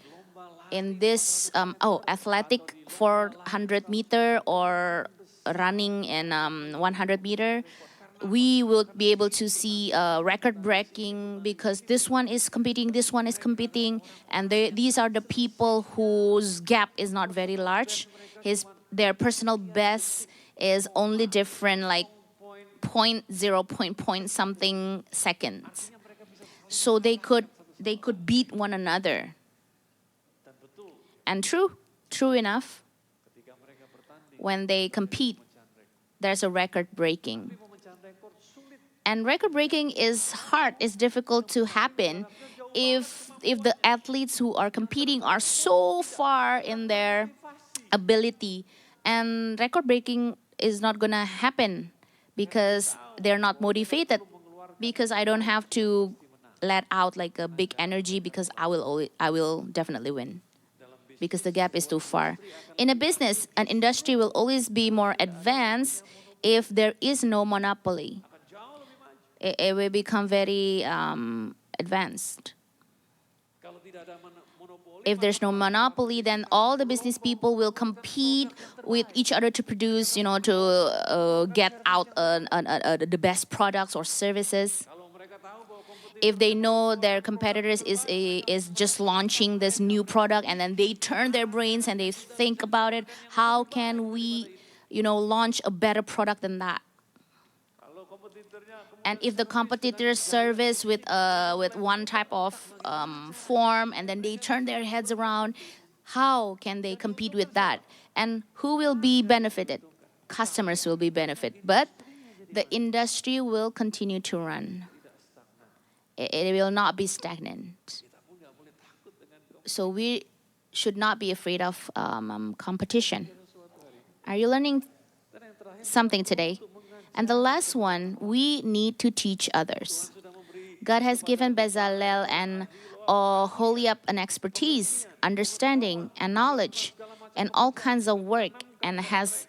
in this athletic 400 meter or running in 100 meter, we will be able to see record breaking because this one is competing, and these are the people whose gap is not very large. Their personal best is only different like point something seconds, so they could beat one another. And true enough, when they compete, there's a record breaking. And record breaking is hard, it's difficult to happen if the athletes who are competing are so far in their ability. And record breaking is not gonna happen because they're not motivated, because I don't have to let out like a big energy because I will definitely win, because the gap is too far. In a business, an industry will always be more advanced if there is no monopoly. It will become very advanced. If there's no monopoly, then all the business people will compete with each other to produce, to get out the best products or services. If they know their competitors is just launching this new product, and then they turn their brains and they think about it, how can we, launch a better product than that? And if the competitors service with one type of form, and then they turn their heads around, how can they compete with that? And who will be benefited? Customers will be benefited, but the industry will continue to run. It will not be stagnant. So we should not be afraid of competition. Are you learning something today? And the last one, we need to teach others. God has given Bezalel and Oholiab an expertise, understanding, and knowledge, and all kinds of work, and has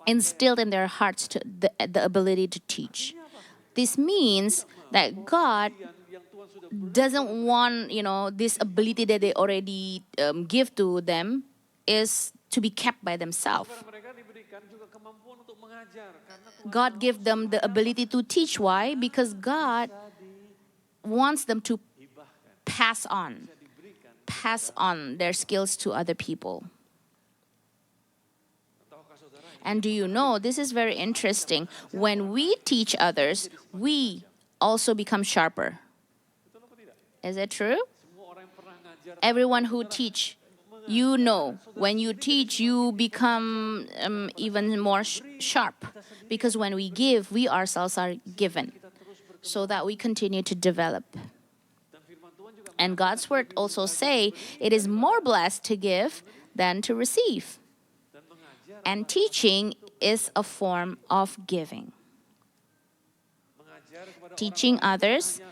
instilled in their hearts the ability to teach. This means that God doesn't want, this ability that they already give to them is to be kept by themselves. God gave them the ability to teach. Why? Because God wants them to pass on their skills to other people. And do you know, this is very interesting. When we teach others, we also become sharper. Is it true? Everyone who teach, when you teach, you become even more sharp. Because when we give, we ourselves are given, so that we continue to develop. And God's word also say, it is more blessed to give than to receive. And teaching is a form of giving. Teaching others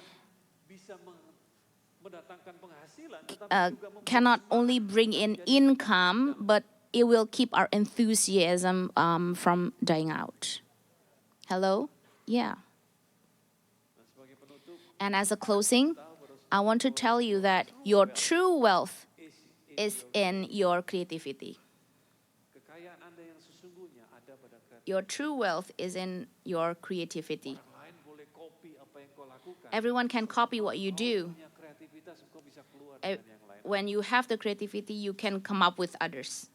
cannot only bring in income, but it will keep our enthusiasm from dying out. Hello? Yeah. And as a closing, I want to tell you that your true wealth is in your creativity. Your true wealth is in your creativity. Everyone can copy what you do. When you have the creativity, you can come up with others.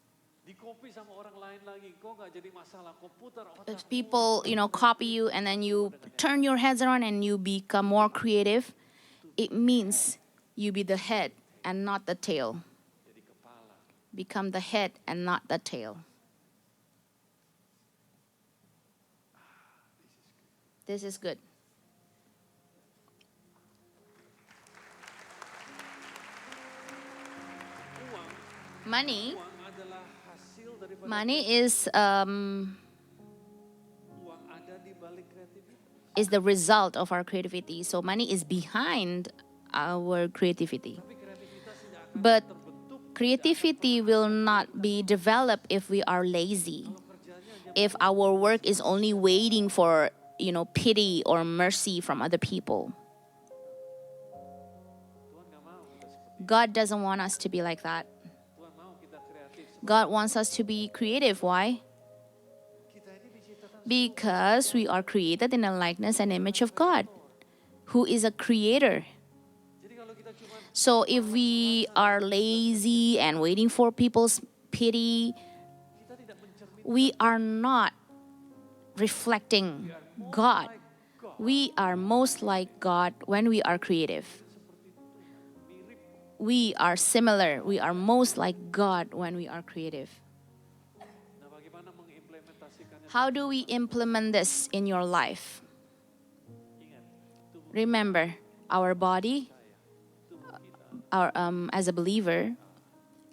If people, copy you and then you turn your heads around and you become more creative, it means you be the head and not the tail. Become the head and not the tail. This is good. Money is the result of our creativity. So money is behind our creativity. But creativity will not be developed if we are lazy. If our work is only waiting for, pity or mercy from other people. God doesn't want us to be like that. God wants us to be creative. Why? Because we are created in the likeness and image of God, who is a creator. So if we are lazy and waiting for people's pity, we are not reflecting God. We are most like God when we are creative. We are similar. We are most like God when we are creative. How do we implement this in your life? Remember, our body, as a believer,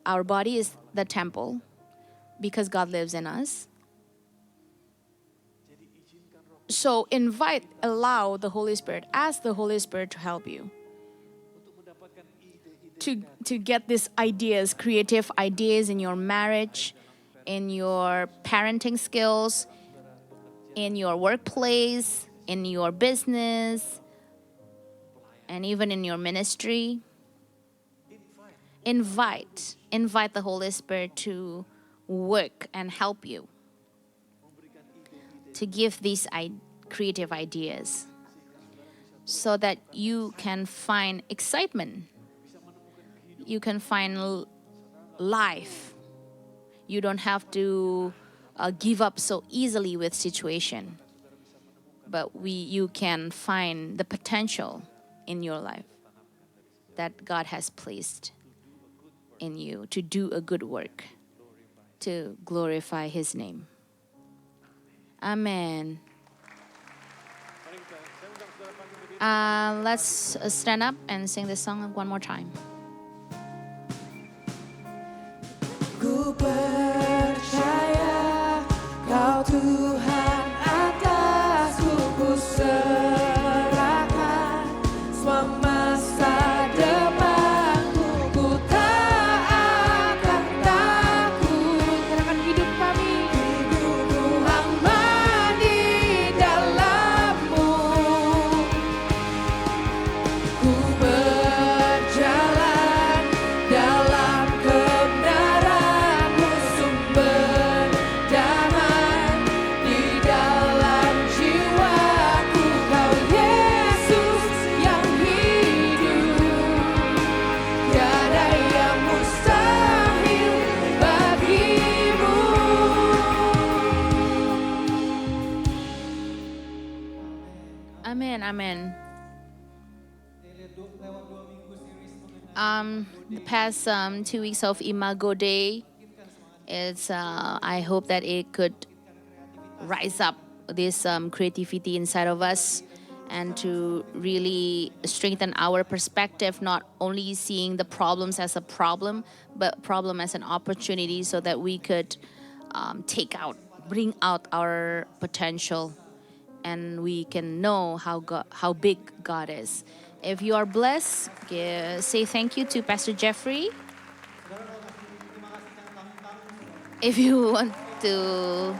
our body is the temple because God lives in us. So allow the Holy Spirit, ask the Holy Spirit to help you. To get these ideas, creative ideas in your marriage, in your parenting skills, in your workplace, in your business, and even in your ministry. Invite the Holy Spirit to work and help you, to give these creative ideas so that you can find excitement. You can find life. You don't have to give up so easily with situation. But you can find the potential in your life that God has placed in you to do a good work, to glorify His name. Amen. Let's stand up and sing this song one more time. Ku percaya Kau Tuhan atasku, ku serahkan semua masa depanku. Ku tak akan takut, Serahkan hidup kami. hidupku aman di dalam-Mu. Ku berjalan dalam kebenaran-Mu, sumber damai di dalam jiwaku. Kau Yesus yang hidup, tiada yang mustahil bagimu. Amen, amen. The past 2 weeks of Imago Day, I hope that it could rise up this creativity inside of us and to really strengthen our perspective, not only seeing the problems as a problem, but problem as an opportunity so that we could bring out our potential, and we can know how big God is. If you are blessed, say thank you to Pastor Jeffrey. If you want to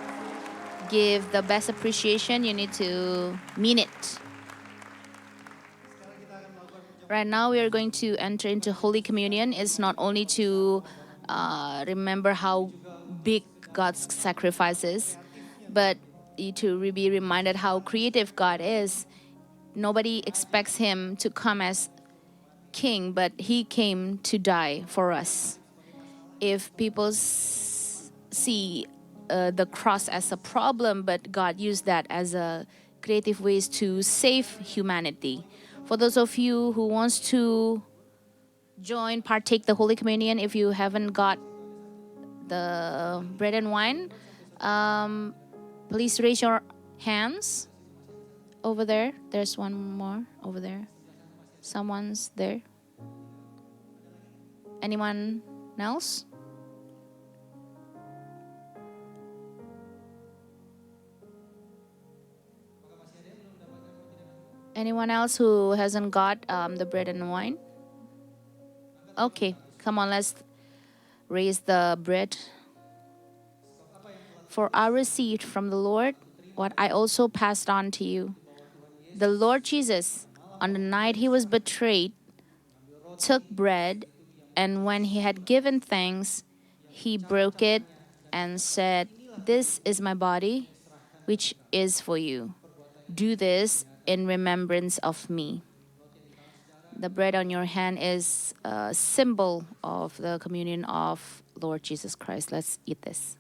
give the best appreciation, you need to mean it. Right now, we are going to enter into Holy Communion. It's not only to remember how big God's sacrifice is, but to be reminded how creative God is. Nobody expects him to come as king, but he came to die for us. If people see the cross as a problem, but God used that as a creative ways to save humanity. For those of you who wants to partake the Holy Communion, if you haven't got the bread and wine, please raise your hands over there. There's one more over there. Someone's there. Anyone else? Anyone else who hasn't got the bread and wine? Okay, come on, let's raise the bread. For I received from the Lord what I also passed on to you. The Lord Jesus, on the night he was betrayed, took bread, and when he had given thanks, he broke it and said, "This is my body, which is for you. Do this in remembrance of me." The bread on your hand is a symbol of the communion of Lord Jesus Christ. Let's eat this.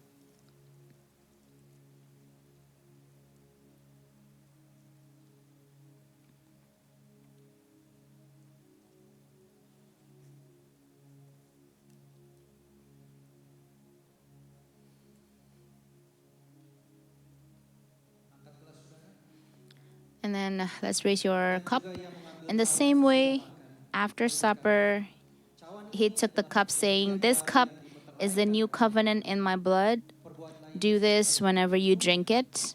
And then let's raise your cup. In the same way, after supper, he took the cup saying, "This cup is the new covenant in my blood. Do this whenever you drink it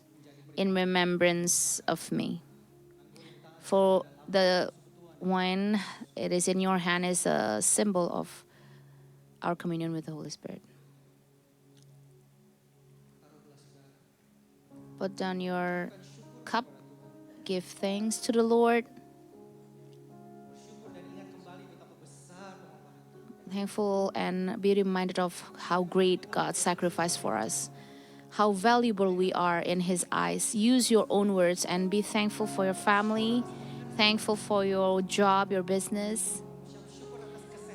in remembrance of me." For the wine, it is in your hand, is a symbol of our communion with the Holy Spirit. Put down your cup. Give thanks to the Lord. Thankful and be reminded of how great God's sacrifice for us, how valuable we are in His eyes. Use your own words and be thankful for your family, thankful for your job, your business.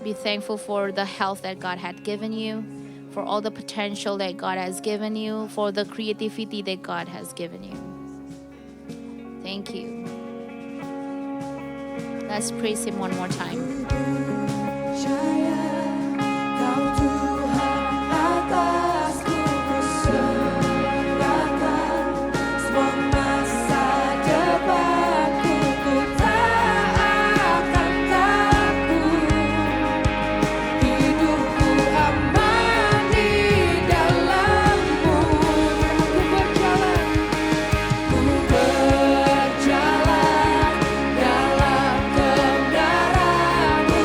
Be thankful for the health that God had given you, for all the potential that God has given you, for the creativity that God has given you. Thank you. Let's praise Him one more time. Berjalan dalam kebenaran-Mu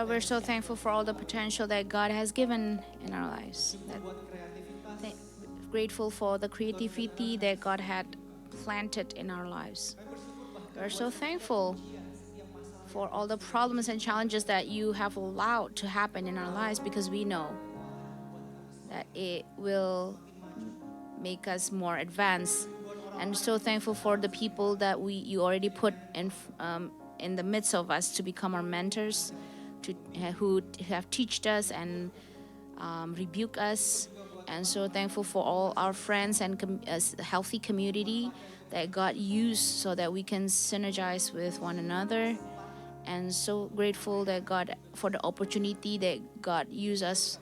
God, we're so thankful for all the potential that God has given in our lives. Grateful for the creativity that God had planted in our lives. We're so thankful for all the problems and challenges that you have allowed to happen in our lives, because we know that it will make us more advanced. And so thankful for the people that you already put in the midst of us to become our mentors, who have taught us and rebuke us. And so thankful for all our friends and a healthy community that God used so that we can synergize with one another. And so grateful that God for the opportunity that God used us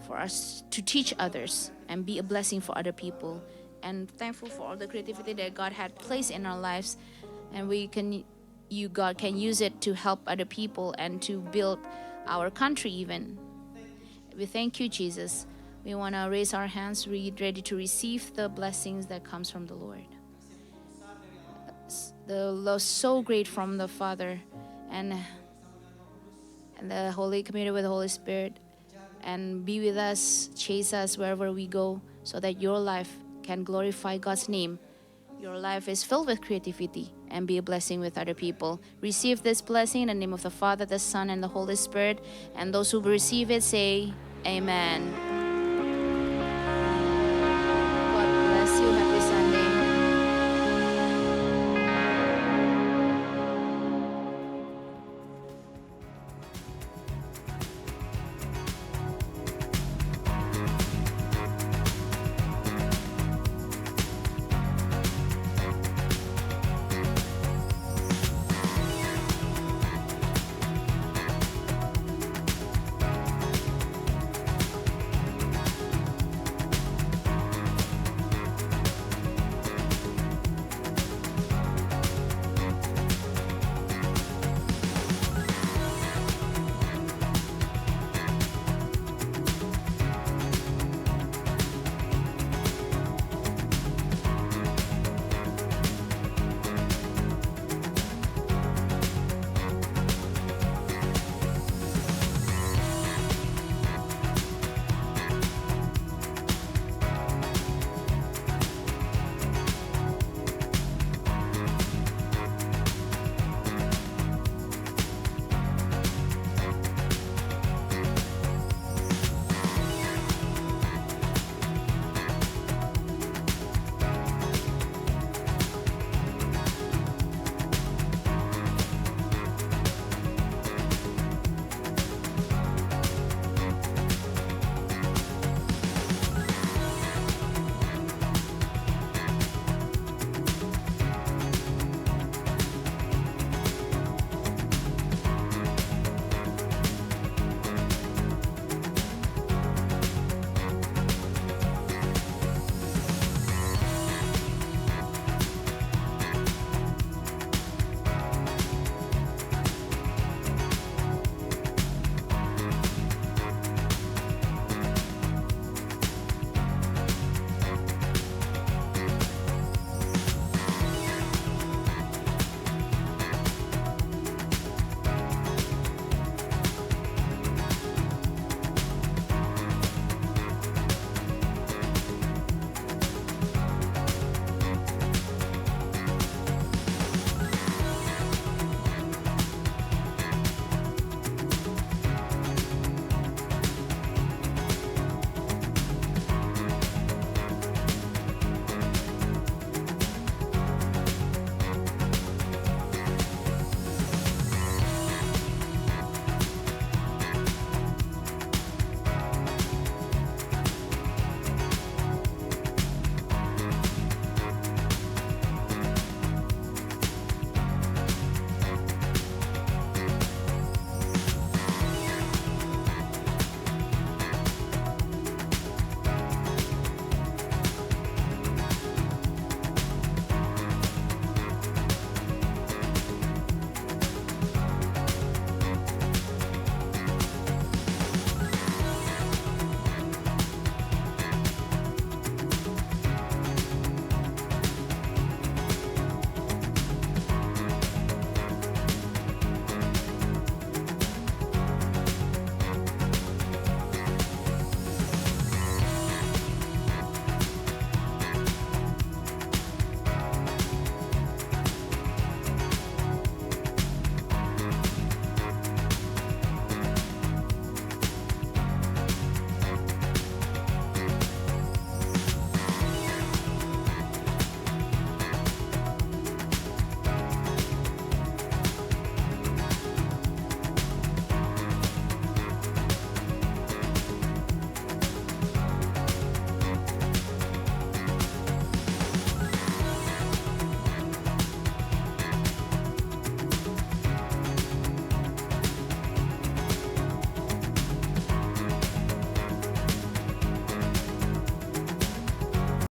for us to teach others and be a blessing for other people. And thankful for all the creativity that God had placed in our lives, and God can use it to help other people and to build our country even. We thank you, Jesus. We want to raise our hands, ready to receive the blessings that comes from the Lord. The love so great from the Father and the Holy Community with the Holy Spirit, and be with us, chase us wherever we go, so that your life can glorify God's name. Your life is filled with creativity and be a blessing with other people. Receive this blessing in the name of the Father, the Son, and the Holy Spirit. And those who receive it say, Amen.